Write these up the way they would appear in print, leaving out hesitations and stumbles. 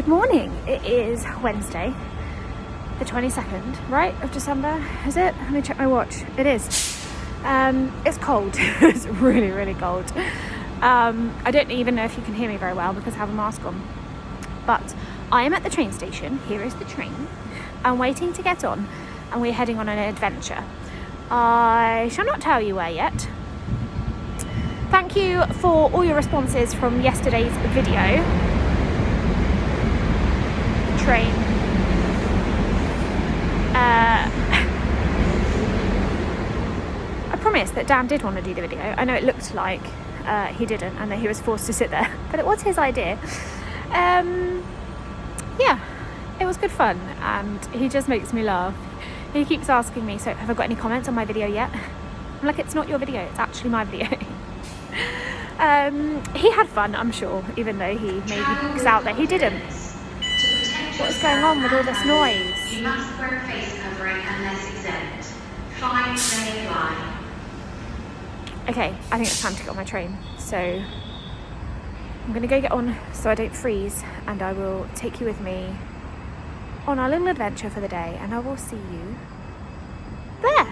Good morning. It is Wednesday, the 22nd, right, of December, is it? Let me check my watch. It is. It's cold. It's really, really cold. I don't even know if you can hear me very well because I have a mask on. But I am at the train station. Here is the train. I'm waiting to get on and we're heading on an adventure. I shall not tell you where yet. Thank you for all your responses from yesterday's video. Train. I promise that Dan did want to do the video. I know it looked like he didn't and that he was forced to sit there, but it was his idea. Yeah, it was good fun and he just makes me laugh. He keeps asking me, so have I got any comments on my video yet? I'm like, it's not your video, it's actually my video. He had fun, I'm sure, even though he maybe picks out that he didn't. What's going on with all this noise? You must wear a face covering unless exempt. Fines may apply. Okay, I think it's time to get on my train. So I'm gonna go get on so I don't freeze, and I will take you with me on our little adventure for the day, and I will see you there.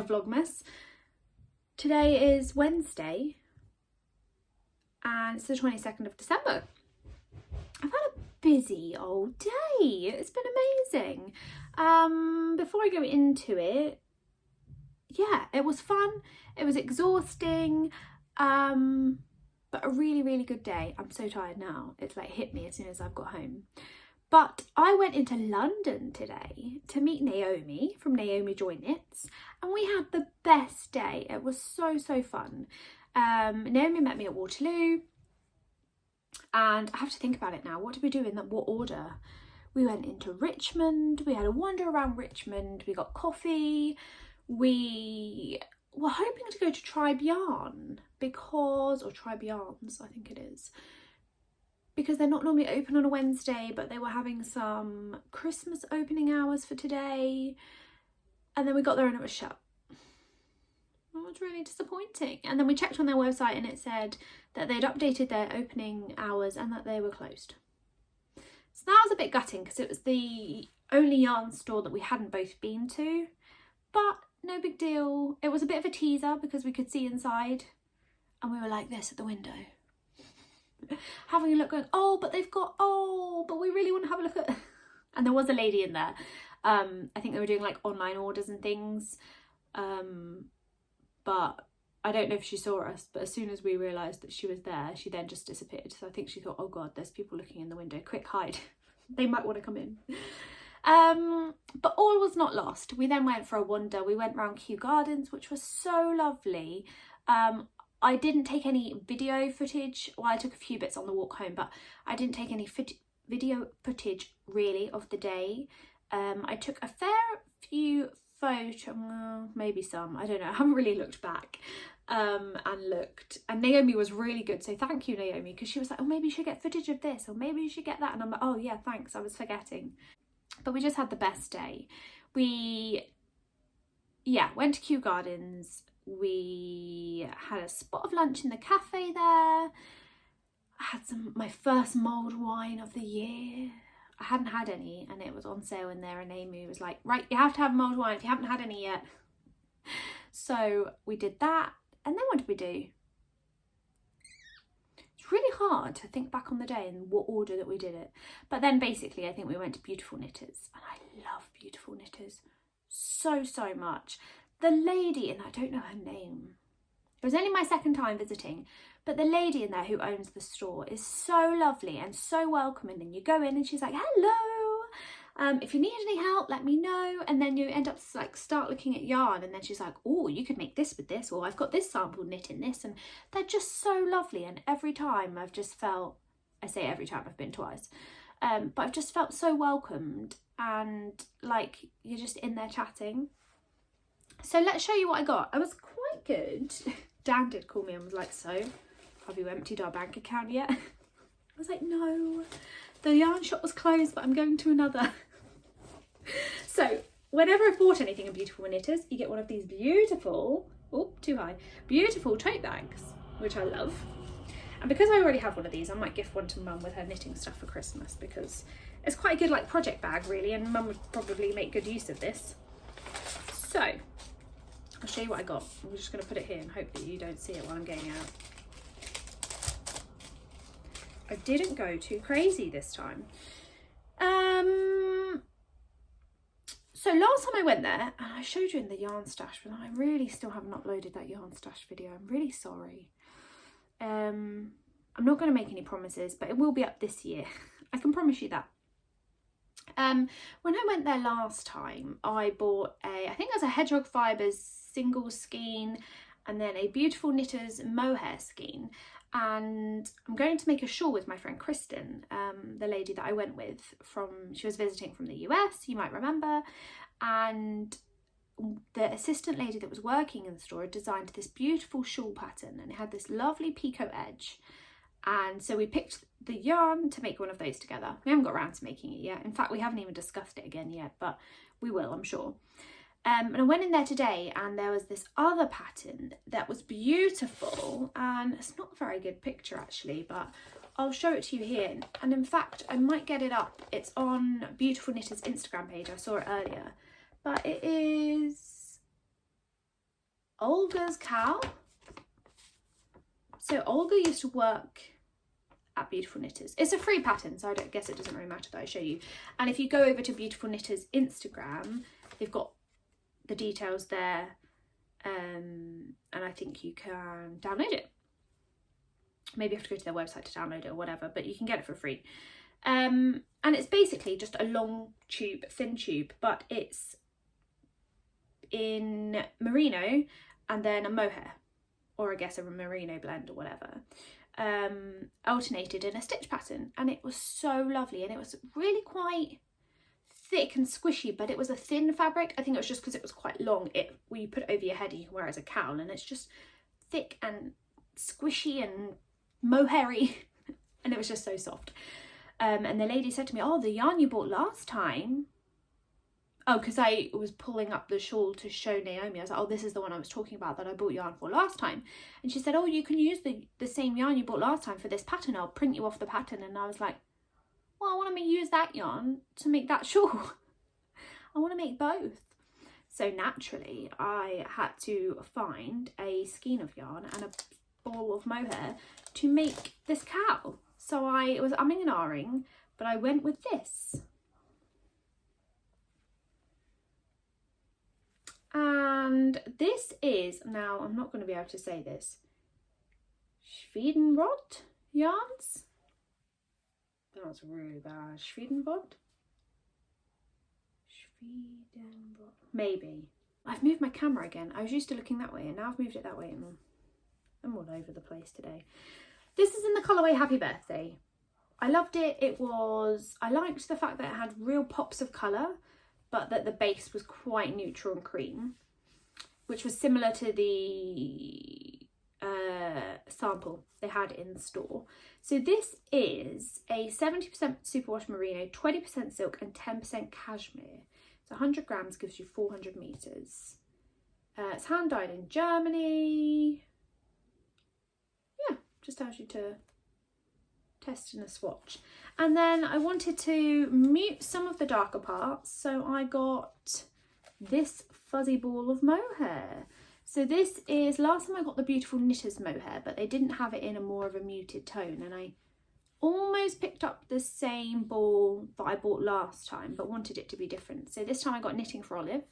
Vlogmas. Today is Wednesday and it's the 22nd of December. I've had a busy old day. It's been amazing. Before I go into it, yeah, it was fun. It was exhausting, but a really, really good day. I'm so tired now. It's like hit me as soon as I've got home. But I went into London today to meet Naomi from Thisnannyknits, and we had the best day. It was so fun. Naomi met me at Waterloo, and I have to think about it now. What did we do in what order? We went into Richmond, we had a wander around Richmond, we got coffee, we were hoping to go to Tribe Yarn or Tribe Yarns, I think it is, because they're not normally open on a Wednesday, but they were having some Christmas opening hours for today, and then we got there and it was shut. It was really disappointing. And then we checked on their website and it said that they'd updated their opening hours and that they were closed. So that was a bit gutting because it was the only yarn store that we hadn't both been to, but no big deal. It was a bit of a teaser because we could see inside and we were like this at the window. Having a look going, oh, but they've got, oh, but we really want to have a look at, and there was a lady in there. I think they were doing like online orders and things. But I don't know if she saw us, but as soon as we realised that she was there, she then just disappeared. So I think she thought, oh God, there's people looking in the window, quick hide. They might want to come in. But all was not lost. We then went for a wander. We went round Kew Gardens, which was so lovely. I didn't take any video footage. Well, I took a few bits on the walk home, but I didn't take any video footage really of the day. I took a fair few maybe some, I don't know, I haven't really looked back and Naomi was really good, so thank you Naomi, because she was like, oh, maybe you should get footage of this, or maybe you should get that, and I'm like, oh yeah, thanks, I was forgetting. But we just had the best day. We went to Kew Gardens, we had a spot of lunch in the cafe there, I had my first mulled wine of the year. I hadn't had any and it was on sale in there, and Amy was like, right, you have to have mulled wine if you haven't had any yet. So we did that, and then what did we do? It's really hard to think back on the day and what order that we did it. But then basically I think we went to Beautiful Knitters, and I love Beautiful Knitters so much. The lady, and I don't know her name, it was only my second time visiting, but the lady in there who owns the store is so lovely and so welcoming. And you go in and she's like, hello, if you need any help, let me know. And then you end up like start looking at yarn, and then she's like, oh, you could make this with this, or I've got this sample knit in this. And they're just so lovely. And every time I've just felt, I say every time, I've been twice, but I've just felt so welcomed, and like you're just in there chatting. So let's show you what I got. I was quite good. Dan did call me and was like, so have you emptied our bank account yet? I was like, no, the yarn shop was closed, but I'm going to another. So whenever I've bought anything in Beautiful Knitters, you get one of these beautiful, oh, too high, beautiful tote bags, which I love. And because I already have one of these, I might gift one to Mum with her knitting stuff for Christmas, because it's quite a good like project bag really, and Mum would probably make good use of this. So I'll show you what I got. I'm just going to put it here and hope that you don't see it while I'm getting out. I didn't go too crazy this time. So last time I went there, and I showed you in the yarn stash, but I really still haven't uploaded that yarn stash video. I'm really sorry. I'm not going to make any promises, but it will be up this year. I can promise you that. When I went there last time, I bought I think it was a Hedgehog Fibres single skein, and then a Beautiful Knitters mohair skein. And I'm going to make a shawl with my friend Kristen, the lady that I went with she was visiting from the US, you might remember. And the assistant lady that was working in the store had designed this beautiful shawl pattern, and it had this lovely picot edge. And so we picked the yarn to make one of those together. We haven't got around to making it yet. In fact, we haven't even discussed it again yet, but we will, I'm sure. And I went in there today, and there was this other pattern that was beautiful, and it's not a very good picture actually, but I'll show it to you here. And in fact, I might get it up. It's on Beautiful Knitters Instagram page. I saw it earlier, but it is Olga's cow. So Olga used to work at Beautiful Knitters. It's a free pattern, so I guess it doesn't really matter that I show you. And if you go over to Beautiful Knitters Instagram, they've got the details there, and I think you can download it. Maybe you have to go to their website to download it or whatever, but you can get it for free. And it's basically just a long tube, thin tube, but it's in merino and then a mohair, or I guess a merino blend or whatever, alternated in a stitch pattern. And it was so lovely, and it was really quite thick and squishy, but it was a thin fabric. I think it was just because it was quite long. When you put it over your head, you can wear it as a cowl, and it's just thick and squishy and mohairy and it was just so soft. And the lady said to me, oh, the yarn you bought last time, oh, because I was pulling up the shawl to show Naomi. I was like, oh, this is the one I was talking about that I bought yarn for last time. And she said, oh, you can use the same yarn you bought last time for this pattern. I'll print you off the pattern. And I was like, well, I want to use that yarn to make that shawl. I want to make both. So naturally, I had to find a skein of yarn and a ball of mohair to make this cowl. So I was umming and ahhing, but I went with this. And this is, now I'm not going to be able to say this, Schwedenrod yarns. That's really bad. Schwedenrod? Schwedenrod. Maybe. I've moved my camera again. I was used to looking that way and now I've moved it that way and I'm all over the place today. This is in the colourway Happy Birthday. I loved it. I liked the fact that it had real pops of colour, but that the base was quite neutral and cream, which was similar to the sample they had in store. So this is a 70% superwash merino, 20% silk and 10% cashmere. So 100 grams gives you 400 meters. It's hand dyed in Germany. Yeah, just tells you to test in a swatch. And then I wanted to mute some of the darker parts, so I got this fuzzy ball of mohair. So this is, last time I got the beautiful Knitters mohair, but they didn't have it in a more of a muted tone, and I almost picked up the same ball that I bought last time, but wanted it to be different. So this time I got Knitting for Olive,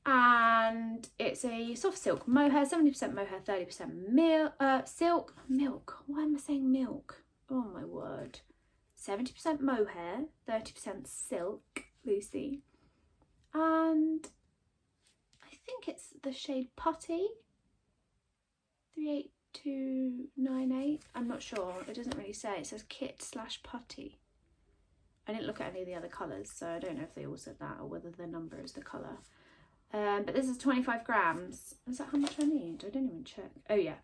and it's a soft silk mohair, 70% mohair, 30% silk. Milk, why am I saying milk? Oh my word. 70% mohair, 30% silk, Lucy. And I think it's the shade Putty, 38298. I'm not sure, it doesn't really say. It says kit/putty. I didn't look at any of the other colours, so I don't know if they all said that or whether the number is the colour. But this is 25 grams. Is that how much I need? I didn't even check. Oh yeah.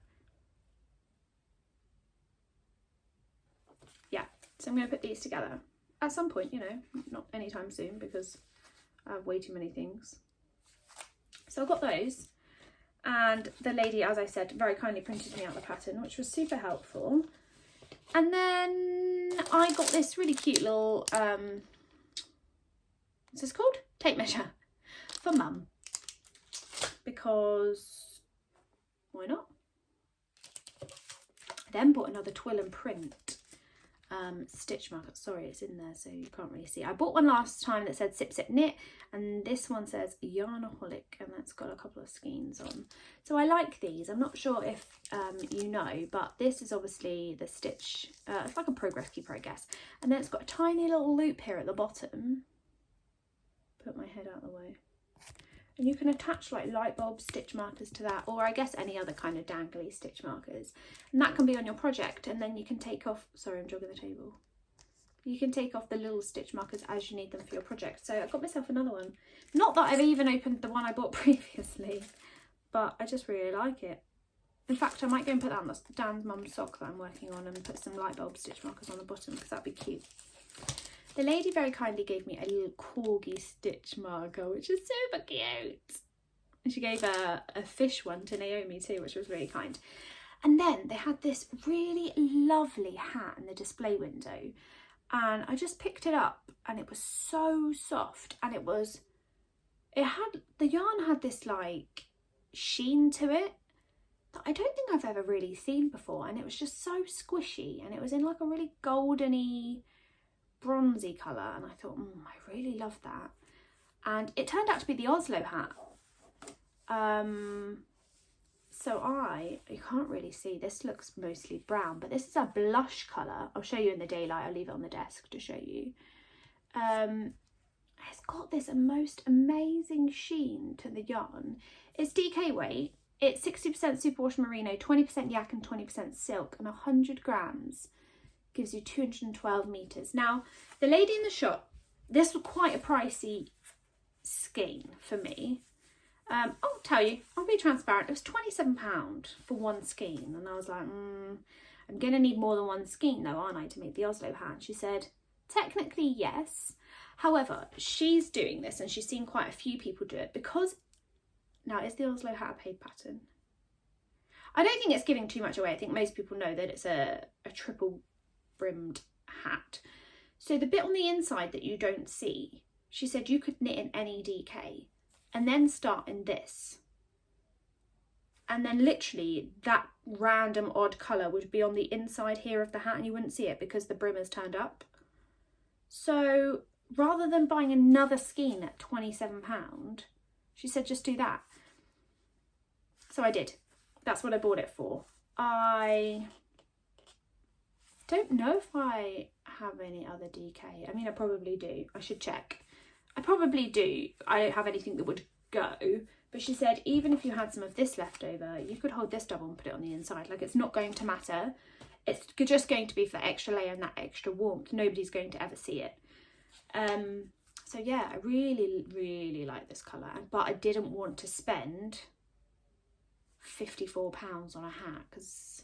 Yeah, so I'm going to put these together at some point, you know, not anytime soon because I have way too many things. So I got those, and the lady, as I said, very kindly printed me out the pattern, which was super helpful. And then I got this really cute little, what's this called? Tape measure for Mum, because why not? I then bought another Twill and Print stitch marker. Sorry, it's in there so you can't really see. I bought one last time that said Sip Sip Knit, and this one says Yarnaholic, and that's got a couple of skeins on. So I like these. I'm not sure if you know, but this is obviously the stitch, it's like a progress keeper, I guess, and then it's got a tiny little loop here at the bottom. Put my head out of the way. And you can attach like light bulb stitch markers to that, or I guess any other kind of dangly stitch markers. And that can be on your project, and then you can take off, sorry, I'm jogging the table. You can take off the little stitch markers as you need them for your project. So I got myself another one. Not that I've even opened the one I bought previously, but I just really like it. In fact, I might go and put that on Dan's mum's sock that I'm working on and put some light bulb stitch markers on the bottom because that'd be cute. The lady very kindly gave me a little corgi stitch marker, which is super cute. And she gave a fish one to Naomi too, which was really kind. And then they had this really lovely hat in the display window. And I just picked it up and it was so soft. And the yarn had this like sheen to it that I don't think I've ever really seen before. And it was just so squishy. And it was in like a really goldeny, bronzy colour, and I thought, I really love that. And it turned out to be the Oslo hat, So you can't really see, this looks mostly brown, but this is a blush colour. I'll show you in the daylight, I'll leave it on the desk to show you. It's got this most amazing sheen to the yarn. It's DK weight, it's 60% superwash merino, 20% yak and 20% silk, and 100 grams gives you 212 metres. Now, the lady in the shop, this was quite a pricey skein for me. I'll tell you, I'll be transparent, it was £27 for one skein, and I was like, I'm gonna need more than one skein though, aren't I, to make the Oslo hat? And she said, technically yes, however, she's doing this and she's seen quite a few people do it because, now is the Oslo hat a paid pattern? I don't think it's giving too much away. I think most people know that it's a triple brimmed hat. So the bit on the inside that you don't see, she said you could knit in any DK and then start in this. And then literally that random odd colour would be on the inside here of the hat and you wouldn't see it because the brim is turned up. So rather than buying another skein at £27, she said just do that. So I did. That's what I bought it for. I don't know if I have any other DK. I mean, I probably do. I should check. I probably do. I don't have anything that would go. But she said, even if you had some of this left over, you could hold this double and put it on the inside. Like, it's not going to matter. It's just going to be for that extra layer and that extra warmth. Nobody's going to ever see it. So yeah, I really, really like this colour. But I didn't want to spend £54 on a hat because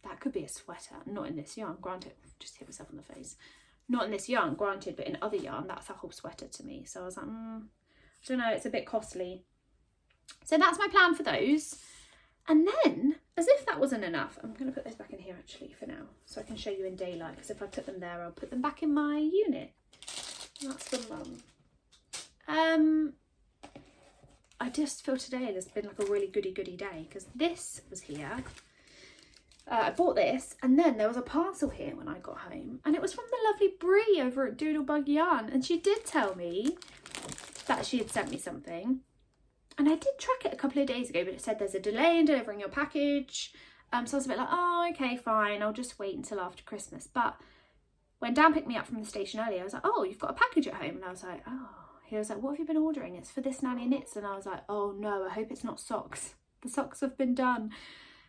that could be a sweater. Not in this yarn, granted. Just hit myself on the face. Not in this yarn, granted, but in other yarn, that's a whole sweater to me. So I was like, I don't know, it's a bit costly. So that's my plan for those. And then, as if that wasn't enough, I'm going to put those back in here actually for now, so I can show you in daylight, because if I put them there, I'll put them back in my unit. That's for Mum. I just feel today there's been like a really goody day, because this was here. I bought this, and then there was a parcel here when I got home, and it was from the lovely Brie over at Doodlebug Yarn, and she did tell me that she had sent me something, and I did track it a couple of days ago, but it said there's a delay in delivering your package. So I was a bit like, oh, okay, fine, I'll just wait until after Christmas. But when Dan picked me up from the station earlier, I was like, oh, you've got a package at home, and I was like, oh. He was like, what have you been ordering? It's for Thisnannyknits, and I was like, oh no, I hope it's not socks. The socks have been done.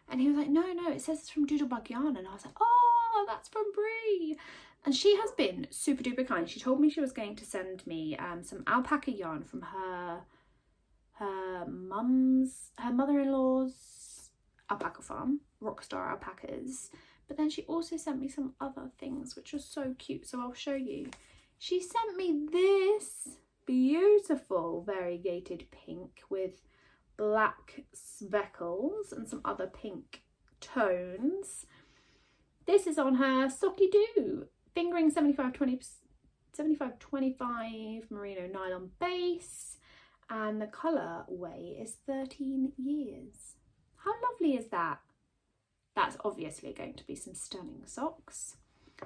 And he was like, no, it says it's from Doodlebug Yarn. And I was like, oh, that's from Brie. And she has been super duper kind. She told me she was going to send me some alpaca yarn from her mother-in-law's alpaca farm, Rockstar Alpacas. But then she also sent me some other things, which was so cute. So I'll show you. She sent me this beautiful variegated pink with black speckles and some other pink tones. This is on her Socky Doo fingering 75-25 merino nylon base, and the colourway is 13 years. How lovely is that? That's obviously going to be some stunning socks.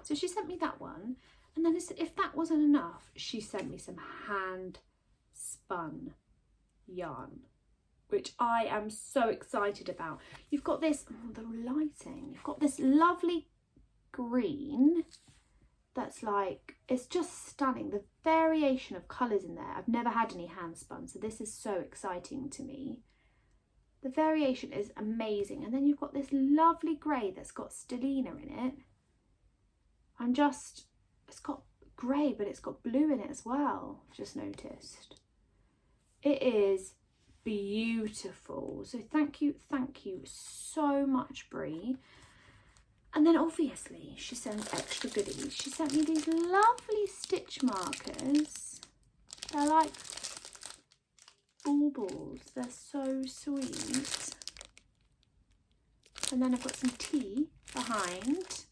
So she sent me that one, and then if that wasn't enough, she sent me some hand spun yarn, which I am so excited about. You've got this, the lighting, you've got this lovely green that's like, it's just stunning. The variation of colours in there, I've never had any hand spun, so this is so exciting to me. The variation is amazing. And then you've got this lovely grey that's got stellina in it. It's got grey, but it's got blue in it as well, I've just noticed. It is beautiful. So thank you so much, Brie. And then obviously she sends extra goodies. She sent me these lovely stitch markers. They're like baubles. They're so sweet. And then I've got some tea behind.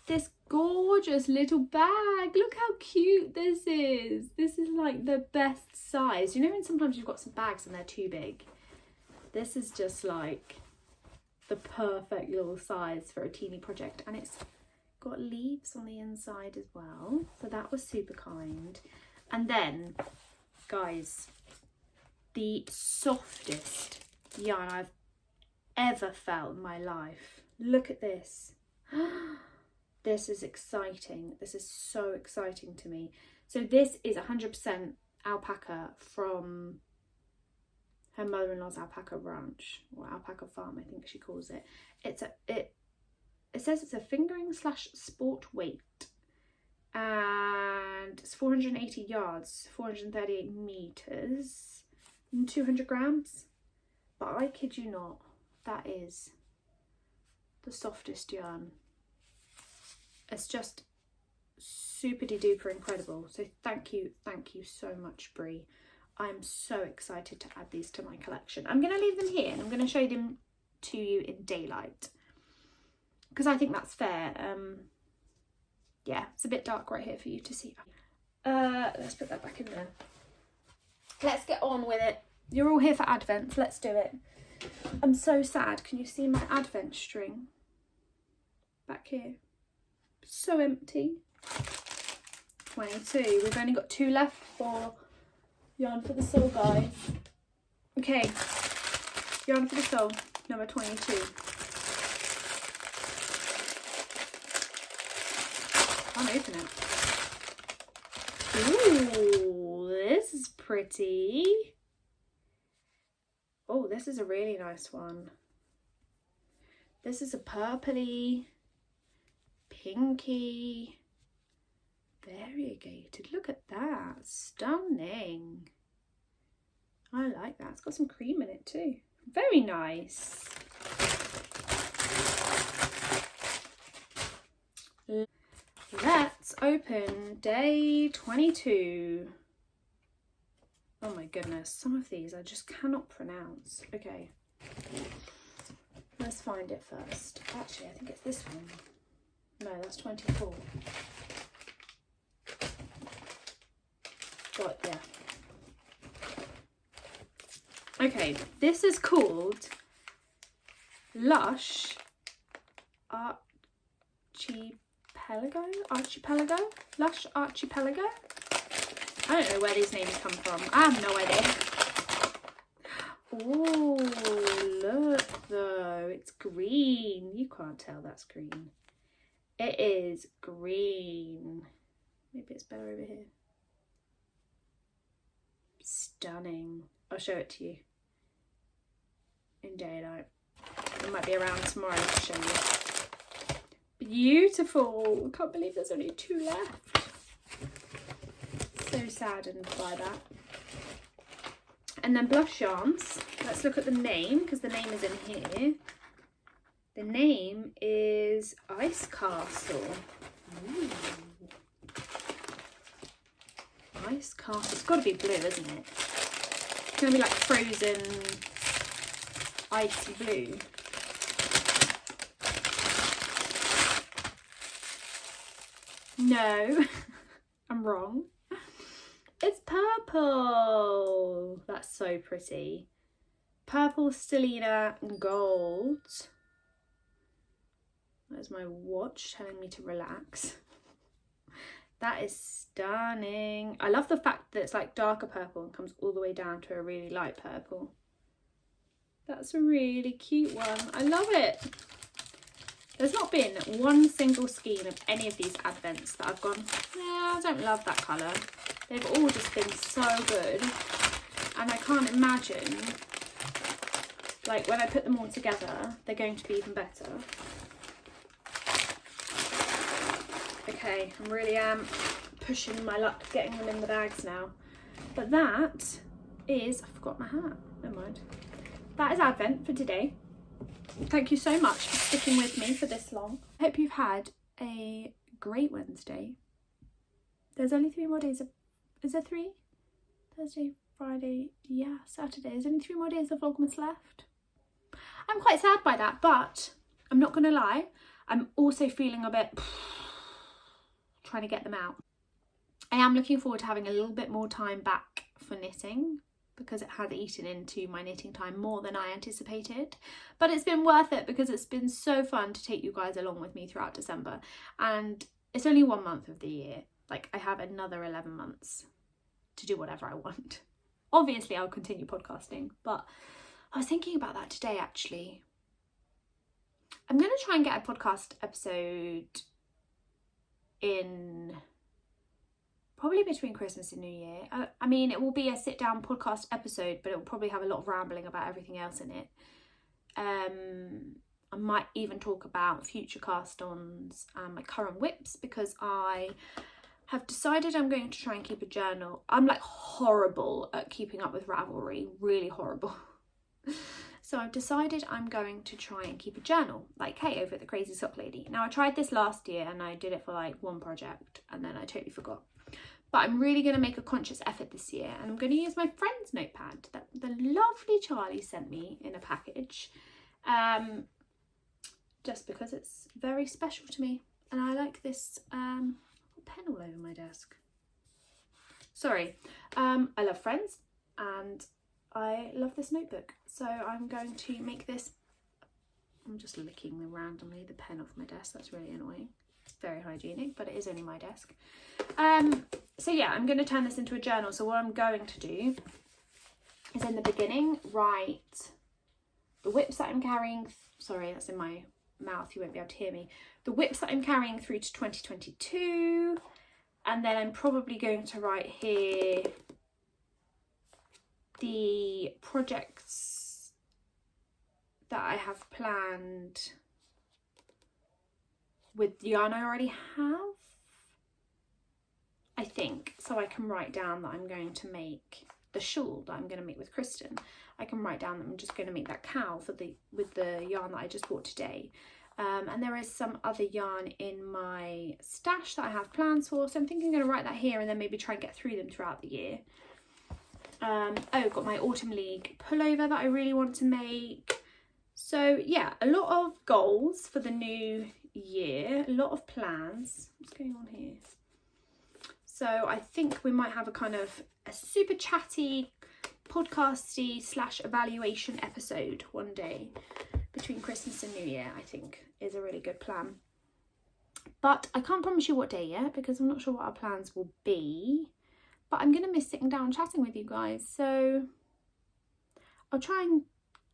This gorgeous little bag. Look how cute this is. This is like the best size. You know when sometimes you've got some bags and they're too big? This is just like the perfect little size for a teeny project, and it's got leaves on the inside as well, so that was super kind. And then, guys, the softest yarn I've ever felt in my life. Look at this. This is exciting. This is so exciting to me. So this is 100% alpaca from her mother-in-law's alpaca ranch, or alpaca farm, I think she calls it. It says it's a fingering / sport weight, and it's 480 yards, 438 meters, and 200 grams. But I kid you not, that is the softest yarn. It's just super duper incredible. So thank you so much, Brie. I'm so excited to add these to my collection. I'm going to leave them here and I'm going to show them to you in daylight, because I think that's fair. Yeah, it's a bit dark right here for you to see. Let's put that back in there. Let's get on with it. You're all here for Advent, so let's do it. I'm so sad. Can you see my Advent string back here? So empty. 22. We've only got 2 left for Yarn for the Soul, guys. Okay, Yarn for the Soul, number 22. Can't open it. Ooh, this is pretty. Oh, this is a really nice one. This is a purpley, pinky, variegated. Look at that, stunning. I like that. It's got some cream in it too. Very nice. Let's open day 22. Oh my goodness, some of these I just cannot pronounce. Okay, let's find it first. Actually, I think it's this one. No, that's 24. But yeah. Okay, this is called Lush Archipelago? Lush Archipelago? I don't know where these names come from. I have no idea. Oh, look though, it's green. You can't tell that's green. It is green. Maybe it's better over here. Stunning. I'll show it to you in daylight. It might be around tomorrow to show you. Beautiful. I can't believe there's only 2 left. So saddened by that. And then blush yarns. Let's look at the name, because the name is in here. The name is Ice Castle. Ooh. Ice Castle. It's got to be blue, isn't it? It's going to be like frozen icy blue. No, I'm wrong. It's purple. That's so pretty. Purple, stellina, and gold. There's my watch telling me to relax. That is stunning. I love the fact that it's like darker purple and comes all the way down to a really light purple. That's a really cute one. I love it. There's not been one single skein of any of these advents that I've gone, yeah, I don't love that colour. They've all just been so good. And I can't imagine, like, when I put them all together, they're going to be even better. Okay, I really am pushing my luck, getting them in the bags now. But that is, I forgot my hat, never mind. That is Advent for today. Thank you so much for sticking with me for this long. I hope you've had a great Wednesday. There's only 3 more days of, is there 3? Thursday, Friday, yeah, Saturday. There's only 3 more days of Vlogmas left. I'm quite sad by that, but I'm not gonna lie, I'm also feeling a bit trying to get them out. I am looking forward to having a little bit more time back for knitting, because it has eaten into my knitting time more than I anticipated. But it's been worth it because it's been so fun to take you guys along with me throughout December. And it's only 1 month of the year. Like, I have another 11 months to do whatever I want. Obviously I'll continue podcasting, but I was thinking about that today actually. I'm going to try and get a podcast episode in probably between Christmas and New Year. I mean, it will be a sit down podcast episode, but it will probably have a lot of rambling about everything else in it. I might even talk about future cast-ons and my current whips, because I have decided I'm going to try and keep a journal. I'm like horrible at keeping up with Ravelry, really horrible. So I've decided I'm going to try and keep a journal, like Kate over at the Crazy Sock Lady. Now I tried this last year and I did it for like one project and then I totally forgot. But I'm really going to make a conscious effort this year, and I'm going to use my friend's notepad that the lovely Charlie sent me in a package. Just because it's very special to me, and I like this pen all over my desk. Sorry, I love friends and I love this notebook, so I'm going to make this. I'm just licking randomly the pen off my desk. That's really annoying. It's very hygienic, but it is only my desk. So yeah, I'm going to turn this into a journal. So what I'm going to do is, in the beginning, write the whips that I'm carrying. Sorry, that's in my mouth, you won't be able to hear me. The whips that I'm carrying through to 2022, and then I'm probably going to write here the projects that I have planned with the yarn I already have, I think. So I can write down that I'm going to make the shawl that I'm going to make with Kristen. I can write down that I'm just going to make that cowl with the yarn that I just bought today. And there is some other yarn in my stash that I have plans for, so I'm thinking I'm going to write that here and then maybe try and get through them throughout the year. I've got my Autumn League pullover that I really want to make. So yeah, a lot of goals for the new year, a lot of plans. What's going on here? So I think we might have a kind of a super chatty, podcasty / evaluation episode one day between Christmas and New Year, I think is a really good plan. But I can't promise you what day yet, because I'm not sure what our plans will be. But I'm going to miss sitting down and chatting with you guys, so I'll try and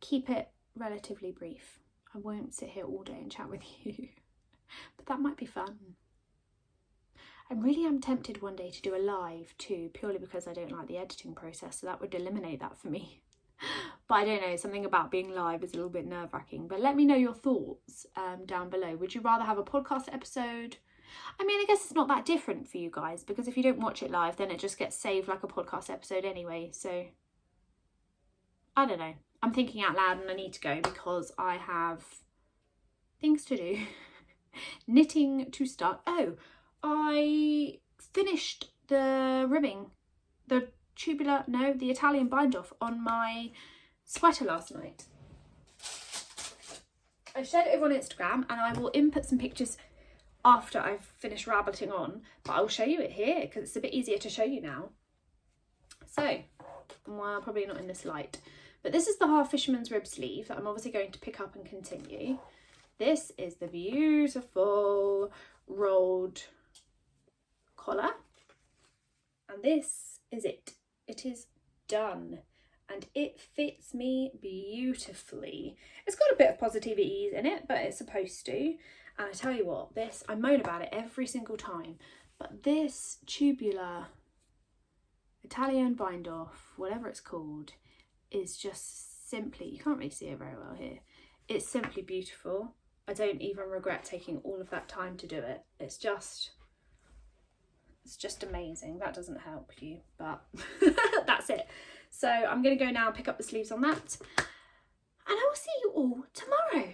keep it relatively brief. I won't sit here all day and chat with you, but that might be fun. I really am tempted one day to do a live too, purely because I don't like the editing process, so that would eliminate that for me. But I don't know, something about being live is a little bit nerve-wracking. But let me know your thoughts down below. Would you rather have a podcast episode? I mean, I guess it's not that different for you guys, because if you don't watch it live, then it just gets saved like a podcast episode anyway. So, I don't know. I'm thinking out loud and I need to go because I have things to do. Knitting to start. Oh, I finished the ribbing, the Italian bind off on my sweater last night. I shared it over on Instagram, and I will input some pictures after I've finished rabbiting on, but I'll show you it here because it's a bit easier to show you now. So, well, probably not in this light, but this is the half fisherman's rib sleeve that I'm obviously going to pick up and continue. This is the beautiful rolled collar, and this is it. It is done, and it fits me beautifully. It's got a bit of positivity in it, but it's supposed to. And I tell you what, this, I moan about it every single time, but this tubular Italian bind off, whatever it's called, is just simply, you can't really see it very well here. It's simply beautiful. I don't even regret taking all of that time to do it. It's just amazing. That doesn't help you, but that's it. So I'm going to go now and pick up the sleeves on that, and I will see you all tomorrow.